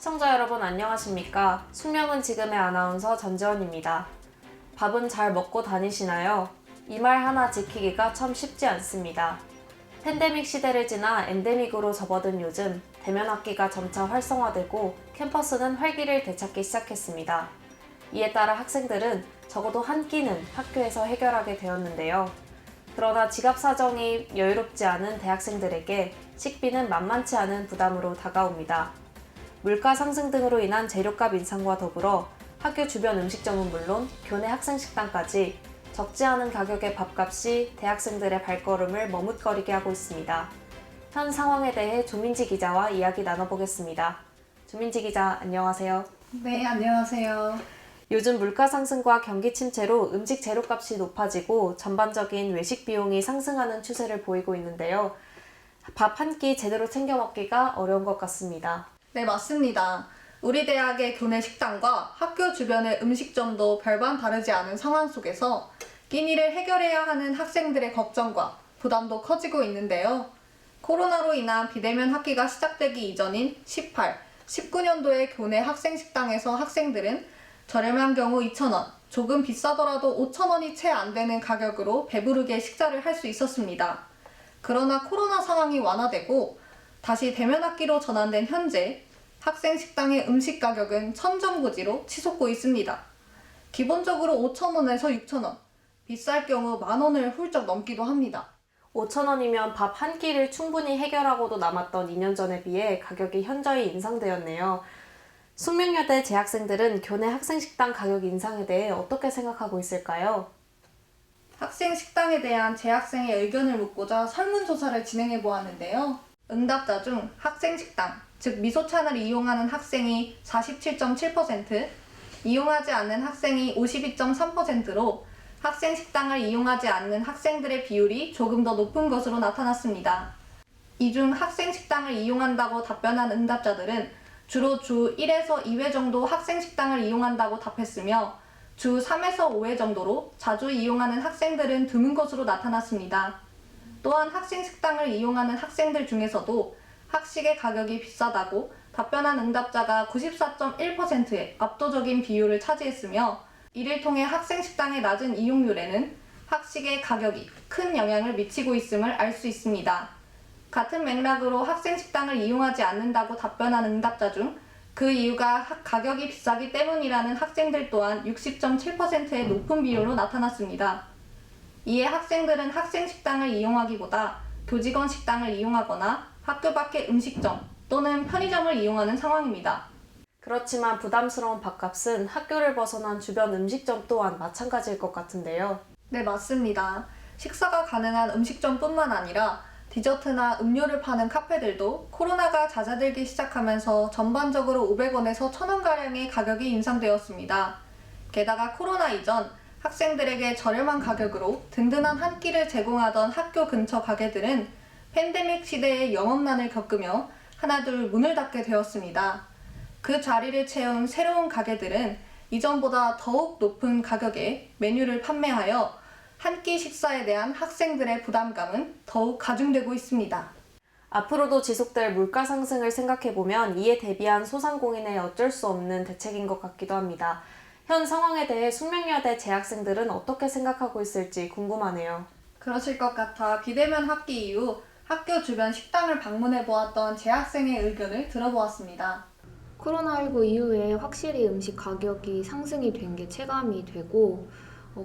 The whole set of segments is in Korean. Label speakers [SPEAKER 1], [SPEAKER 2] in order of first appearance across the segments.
[SPEAKER 1] 시청자 여러분 안녕하십니까? 숙명은 지금의 아나운서 전지원입니다. 밥은 잘 먹고 다니시나요? 이 말 하나 지키기가 참 쉽지 않습니다. 팬데믹 시대를 지나 엔데믹으로 접어든 요즘 대면 학기가 점차 활성화되고 캠퍼스는 활기를 되찾기 시작했습니다. 이에 따라 학생들은 적어도 한 끼는 학교에서 해결하게 되었는데요. 그러나 지갑 사정이 여유롭지 않은 대학생들에게 식비는 만만치 않은 부담으로 다가옵니다. 물가 상승 등으로 인한 재료값 인상과 더불어 학교 주변 음식점은 물론 교내 학생식당까지 적지 않은 가격의 밥값이 대학생들의 발걸음을 머뭇거리게 하고 있습니다. 현 상황에 대해 조민지 기자와 이야기 나눠보겠습니다. 조민지 기자, 안녕하세요.
[SPEAKER 2] 네, 안녕하세요.
[SPEAKER 1] 요즘 물가 상승과 경기 침체로 음식 재료값이 높아지고 전반적인 외식 비용이 상승하는 추세를 보이고 있는데요. 밥 한 끼 제대로 챙겨 먹기가 어려운 것 같습니다.
[SPEAKER 2] 네, 맞습니다. 우리 대학의 교내 식당과 학교 주변의 음식점도 별반 다르지 않은 상황 속에서 끼니를 해결해야 하는 학생들의 걱정과 부담도 커지고 있는데요. 코로나로 인한 비대면 학기가 시작되기 이전인 18, 19년도의 교내 학생 식당에서 학생들은 저렴한 경우 2,000원, 조금 비싸더라도 5,000원이 채 안 되는 가격으로 배부르게 식사를 할 수 있었습니다. 그러나 코로나 상황이 완화되고 다시 대면 학기로 전환된 현재 학생 식당의 음식 가격은 천정부지로 치솟고 있습니다. 기본적으로 5,000원에서 6,000원, 비쌀 경우 10,000원을 훌쩍 넘기도 합니다.
[SPEAKER 1] 5,000원이면 밥 한 끼를 충분히 해결하고도 남았던 2년 전에 비해 가격이 현저히 인상되었네요. 숙명여대 재학생들은 교내 학생식당 가격 인상에 대해 어떻게 생각하고 있을까요?
[SPEAKER 2] 학생 식당에 대한 재학생의 의견을 묻고자 설문조사를 진행해 보았는데요. 응답자 중 학생 식당, 즉 미소찬을 이용하는 학생이 47.7%, 이용하지 않는 학생이 52.3%로 학생 식당을 이용하지 않는 학생들의 비율이 조금 더 높은 것으로 나타났습니다. 이 중 학생 식당을 이용한다고 답변한 응답자들은 주로 주 1에서 2회 정도 학생 식당을 이용한다고 답했으며 주 3에서 5회 정도로 자주 이용하는 학생들은 드문 것으로 나타났습니다. 또한 학생 식당을 이용하는 학생들 중에서도 학식의 가격이 비싸다고 답변한 응답자가 94.1%의 압도적인 비율을 차지했으며 이를 통해 학생 식당의 낮은 이용률에는 학식의 가격이 큰 영향을 미치고 있음을 알 수 있습니다. 같은 맥락으로 학생 식당을 이용하지 않는다고 답변한 응답자 중 그 이유가 가격이 비싸기 때문이라는 학생들 또한 60.7%의 높은 비율로 나타났습니다. 이에 학생들은 학생 식당을 이용하기보다 교직원 식당을 이용하거나 학교 밖의 음식점 또는 편의점을 이용하는 상황입니다.
[SPEAKER 1] 그렇지만 부담스러운 밥값은 학교를 벗어난 주변 음식점 또한 마찬가지일 것 같은데요.
[SPEAKER 2] 네, 맞습니다. 식사가 가능한 음식점뿐만 아니라 디저트나 음료를 파는 카페들도 코로나가 잦아들기 시작하면서 전반적으로 500원에서 1,000원가량의 가격이 인상되었습니다. 게다가 코로나 이전 학생들에게 저렴한 가격으로 든든한 한 끼를 제공하던 학교 근처 가게들은 팬데믹 시대의 영업난을 겪으며 하나둘 문을 닫게 되었습니다. 그 자리를 채운 새로운 가게들은 이전보다 더욱 높은 가격에 메뉴를 판매하여 한 끼 식사에 대한 학생들의 부담감은 더욱 가중되고 있습니다.
[SPEAKER 1] 앞으로도 지속될 물가 상승을 생각해보면 이에 대비한 소상공인의 어쩔 수 없는 대책인 것 같기도 합니다. 현 상황에 대해 숙명여대 재학생들은 어떻게 생각하고 있을지 궁금하네요.
[SPEAKER 2] 그러실 것 같아 비대면 학기 이후 학교 주변 식당을 방문해 보았던 재학생의 의견을 들어보았습니다.
[SPEAKER 3] 코로나19 이후에 확실히 음식 가격이 상승이 된 게 체감이 되고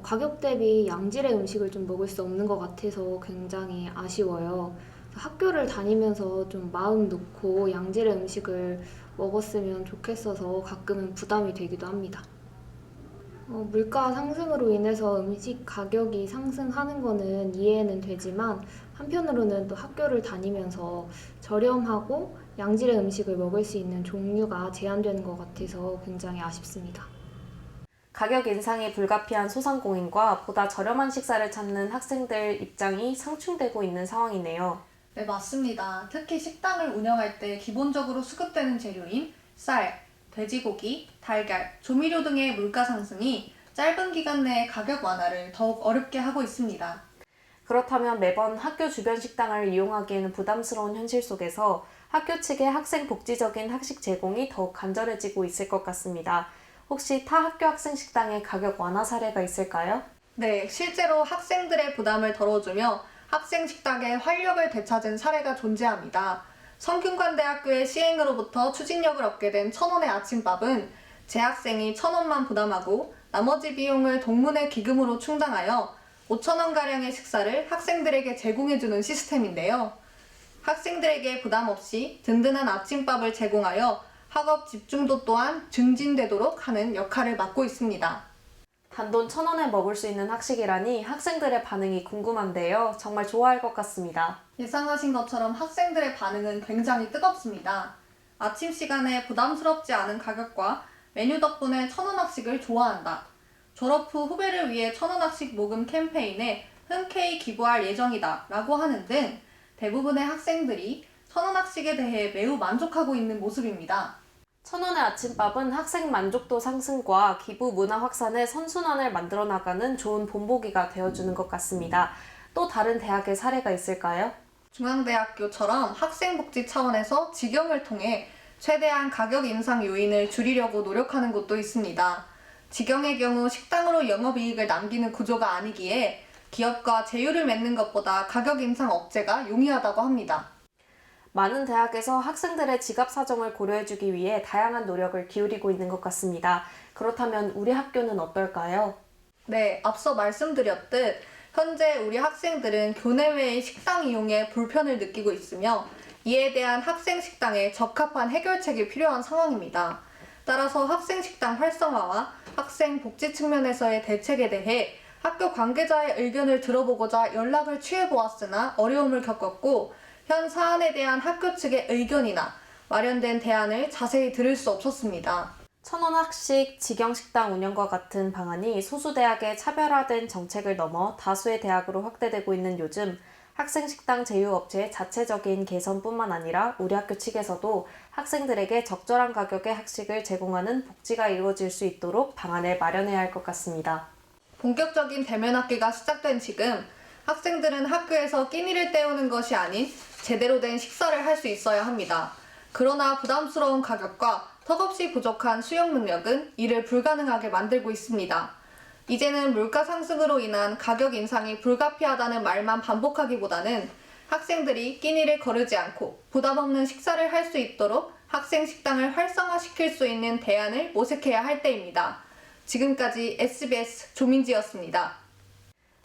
[SPEAKER 3] 가격 대비 양질의 음식을 좀 먹을 수 없는 것 같아서 굉장히 아쉬워요. 학교를 다니면서 좀 마음 놓고 양질의 음식을 먹었으면 좋겠어서 가끔은 부담이 되기도 합니다. 물가 상승으로 인해서 음식 가격이 상승하는 거는 이해는 되지만 한편으로는 또 학교를 다니면서 저렴하고 양질의 음식을 먹을 수 있는 종류가 제한되는 것 같아서 굉장히 아쉽습니다.
[SPEAKER 1] 가격 인상이 불가피한 소상공인과 보다 저렴한 식사를 찾는 학생들 입장이 상충되고 있는 상황이네요.
[SPEAKER 2] 네, 맞습니다. 특히 식당을 운영할 때 기본적으로 수급되는 재료인 쌀, 돼지고기, 달걀, 조미료 등의 물가 상승이 짧은 기간 내에 가격 완화를 더욱 어렵게 하고 있습니다.
[SPEAKER 1] 그렇다면 매번 학교 주변 식당을 이용하기에는 부담스러운 현실 속에서 학교 측의 학생 복지적인 학식 제공이 더욱 간절해지고 있을 것 같습니다. 혹시 타 학교 학생 식당의 가격 완화 사례가 있을까요?
[SPEAKER 2] 네, 실제로 학생들의 부담을 덜어주며 학생 식당의 활력을 되찾은 사례가 존재합니다. 성균관대학교의 시행으로부터 추진력을 얻게 된 1,000원의 아침밥은 재학생이 1,000원만 부담하고 나머지 비용을 동문회 기금으로 충당하여 5,000원가량의 식사를 학생들에게 제공해주는 시스템인데요. 학생들에게 부담 없이 든든한 아침밥을 제공하여 학업 집중도 또한 증진되도록 하는 역할을 맡고 있습니다.
[SPEAKER 1] 단돈 1,000원에 먹을 수 있는 학식이라니 학생들의 반응이 궁금한데요. 정말 좋아할 것 같습니다.
[SPEAKER 2] 예상하신 것처럼 학생들의 반응은 굉장히 뜨겁습니다. 아침 시간에 부담스럽지 않은 가격과 메뉴 덕분에 1,000원 학식을 좋아한다. 졸업 후 후배를 위해 1,000원 학식 모금 캠페인에 흔쾌히 기부할 예정이다 라고 하는 등 대부분의 학생들이 1,000원 학식에 대해 매우 만족하고 있는 모습입니다.
[SPEAKER 1] 1,000원의 아침밥은 학생 만족도 상승과 기부 문화 확산의 선순환을 만들어 나가는 좋은 본보기가 되어주는 것 같습니다. 또 다른 대학의 사례가 있을까요?
[SPEAKER 2] 중앙대학교처럼 학생복지 차원에서 직영을 통해 최대한 가격 인상 요인을 줄이려고 노력하는 곳도 있습니다. 직영의 경우 식당으로 영업이익을 남기는 구조가 아니기에 기업과 제휴를 맺는 것보다 가격 인상 억제가 용이하다고 합니다.
[SPEAKER 1] 많은 대학에서 학생들의 지갑 사정을 고려해주기 위해 다양한 노력을 기울이고 있는 것 같습니다. 그렇다면 우리 학교는 어떨까요?
[SPEAKER 2] 네, 앞서 말씀드렸듯 현재 우리 학생들은 교내외의 식당 이용에 불편을 느끼고 있으며 이에 대한 학생 식당에 적합한 해결책이 필요한 상황입니다. 따라서 학생 식당 활성화와 학생 복지 측면에서의 대책에 대해 학교 관계자의 의견을 들어보고자 연락을 취해보았으나 어려움을 겪었고 현 사안에 대한 학교 측의 의견이나 마련된 대안을 자세히 들을 수 없었습니다.
[SPEAKER 1] 1,000원 학식, 직영식당 운영과 같은 방안이 소수 대학의 차별화된 정책을 넘어 다수의 대학으로 확대되고 있는 요즘 학생식당 제휴업체의 자체적인 개선뿐만 아니라 우리 학교 측에서도 학생들에게 적절한 가격의 학식을 제공하는 복지가 이루어질 수 있도록 방안을 마련해야 할 것 같습니다.
[SPEAKER 2] 본격적인 대면 학기가 시작된 지금 학생들은 학교에서 끼니를 때우는 것이 아닌 제대로 된 식사를 할 수 있어야 합니다. 그러나 부담스러운 가격과 턱없이 부족한 수용 능력은 이를 불가능하게 만들고 있습니다. 이제는 물가 상승으로 인한 가격 인상이 불가피하다는 말만 반복하기보다는 학생들이 끼니를 거르지 않고 부담 없는 식사를 할 수 있도록 학생 식당을 활성화시킬 수 있는 대안을 모색해야 할 때입니다. 지금까지 SBS 조민지였습니다.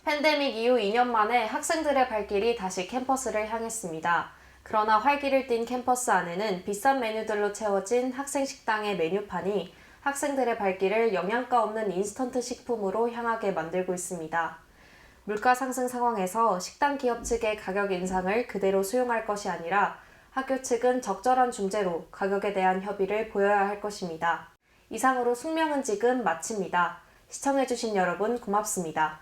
[SPEAKER 1] 팬데믹 이후 2년 만에 학생들의 발길이 다시 캠퍼스를 향했습니다. 그러나 활기를 띤 캠퍼스 안에는 비싼 메뉴들로 채워진 학생 식당의 메뉴판이 학생들의 발길을 영양가 없는 인스턴트 식품으로 향하게 만들고 있습니다. 물가 상승 상황에서 식당 기업 측의 가격 인상을 그대로 수용할 것이 아니라 학교 측은 적절한 중재로 가격에 대한 협의를 보여야 할 것입니다. 이상으로 숙명은 지금 마칩니다. 시청해주신 여러분 고맙습니다.